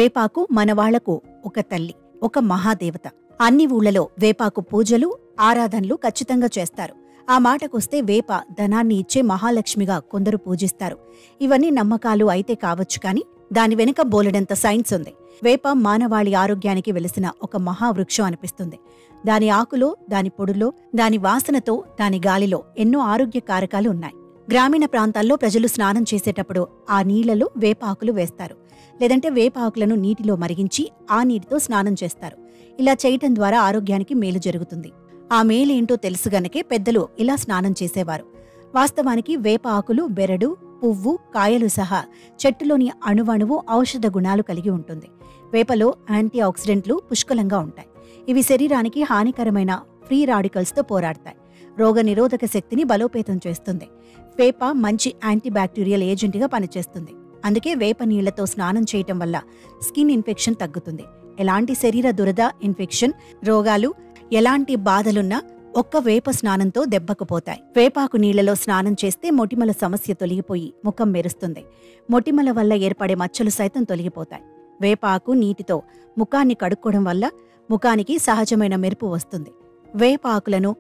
వేపాకు మనవాళ్లకు ఒక తల్లి, ఒక మహాదేవత. అన్ని ఊళ్లలో వేపాకు పూజలు, ఆరాధనలు ఖచ్చితంగా చేస్తారు. ఆ మాటకొస్తే వేప ధనాన్ని ఇచ్చే మహాలక్ష్మిగా కొందరు పూజిస్తారు. ఇవన్నీ నమ్మకాలు అయితే కావచ్చు కాని దాని వెనుక బోలెడంత సైన్స్ ఉంది. వేప మానవాళి ఆరోగ్యానికి వెలిసిన ఒక మహావృక్షం అనిపిస్తుంది. దాని ఆకులో, దాని పొడులో, దాని వాసనతో, దాని గాలిలో ఎన్నో ఆరోగ్య కారకాలు ఉన్నాయి. గ్రామీణ ప్రాంతాల్లో ప్రజలు స్నానం చేసేటప్పుడు ఆ నీళ్లలో వేప ఆకులు వేస్తారు. లేదంటే వేప ఆకులను నీటిలో మరిగించి ఆ నీటితో స్నానం చేస్తారు. ఇలా చేయటం ద్వారా ఆరోగ్యానికి మేలు జరుగుతుంది. ఆ మేలేంటో తెలుసు గనకే పెద్దలు ఇలా స్నానం చేసేవారు. వాస్తవానికి వేప ఆకులు బెరడు, పువ్వు, కాయలు సహా చెట్టులోని అణువణువు ఔషధ గుణాలు కలిగి ఉంటుంది. వేపలో యాంటీ ఆక్సిడెంట్లు పుష్కలంగా ఉంటాయి. ఇవి శరీరానికి హానికరమైన ఫ్రీ రాడికల్స్తో పోరాడతాయి. రోగ నిరోధక శక్తిని బలోపేతం చేస్తుంది. వేప మంచి యాంటీబ్యాక్టీరియల్ ఏజెంట్గా పనిచేస్తుంది. అందుకే వేప నీళ్లతో స్నానం చేయటం వల్ల స్కిన్ ఇన్ఫెక్షన్ తగ్గుతుంది. ఎలాంటి శరీర దురద, ఇన్ఫెక్షన్, రోగాలు, ఎలాంటి బాధలున్నా ఒక్క వేప స్నానంతో దెబ్బకుపోతాయి. వేపాకు నీళ్లలో స్నానం చేస్తే మొటిమల సమస్య తొలగిపోయి ముఖం మెరుస్తుంది. మొటిమల వల్ల ఏర్పడే మచ్చలు సైతం తొలగిపోతాయి. వేపాకు నీటితో ముఖాన్ని కడుక్కోవడం వల్ల ముఖానికి సహజమైన మెరుపు వస్తుంది. వేప ఆకులను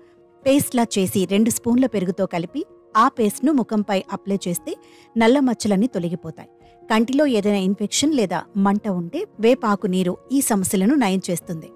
పేస్ట్లా చేసి 2 స్పూన్ల పెరుగుతో కలిపి ఆ పేస్ట్ను ముఖంపై అప్లై చేస్తే నల్ల మచ్చలన్నీ తొలగిపోతాయి. కంటిలో ఏదైనా ఇన్ఫెక్షన్ లేదా మంట ఉంటే వేపాకు నీరు ఈ సమస్యలను నయం చేస్తుంది.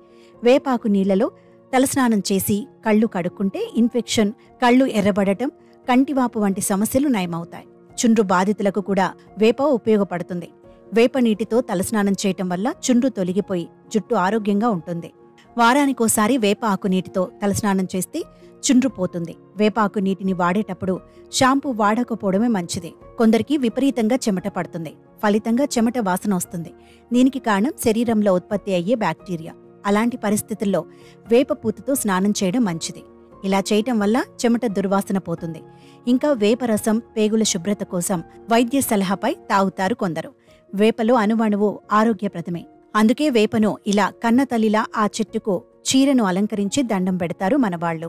వేపాకు నీళ్లలో తలస్నానం చేసి కళ్ళు కడుక్కుంటే ఇన్ఫెక్షన్, కళ్ళు ఎర్రబడటం, కంటివాపు వంటి సమస్యలు నయమవుతాయి. చుండ్రు బాధితులకు కూడా వేప ఉపయోగపడుతుంది. వేప నీటితో తలస్నానం చేయటం వల్ల చుండ్రు తొలగిపోయి జుట్టు ఆరోగ్యంగా ఉంటుంది. వారానికోసారి వేప ఆకు నీటితో తలస్నానం చేస్తే చుండ్రు పోతుంది. వేపాకు నీటిని వాడేటప్పుడు షాంపూ వాడకపోవడమే మంచిది. కొందరికి విపరీతంగా చెమట పడుతుంది. ఫలితంగా చెమట వాసన వస్తుంది. దీనికి కారణం శరీరంలో ఉత్పత్తి అయ్యే బ్యాక్టీరియా. అలాంటి పరిస్థితుల్లో వేప పూతతో స్నానం చేయడం మంచిది. ఇలా చేయటం వల్ల చెమట దుర్వాసన పోతుంది. ఇంకా వేప రసం పేగుల శుభ్రత కోసం వైద్య సలహాపై తాగుతారు కొందరు. వేపలో అణువణువు ఆరోగ్యప్రదమే. అందుకే వేపను ఇలా కన్నతల్లిలా ఆ చెట్టుకు చీరను అలంకరించి దండం పెడతారు మనవాళ్లు.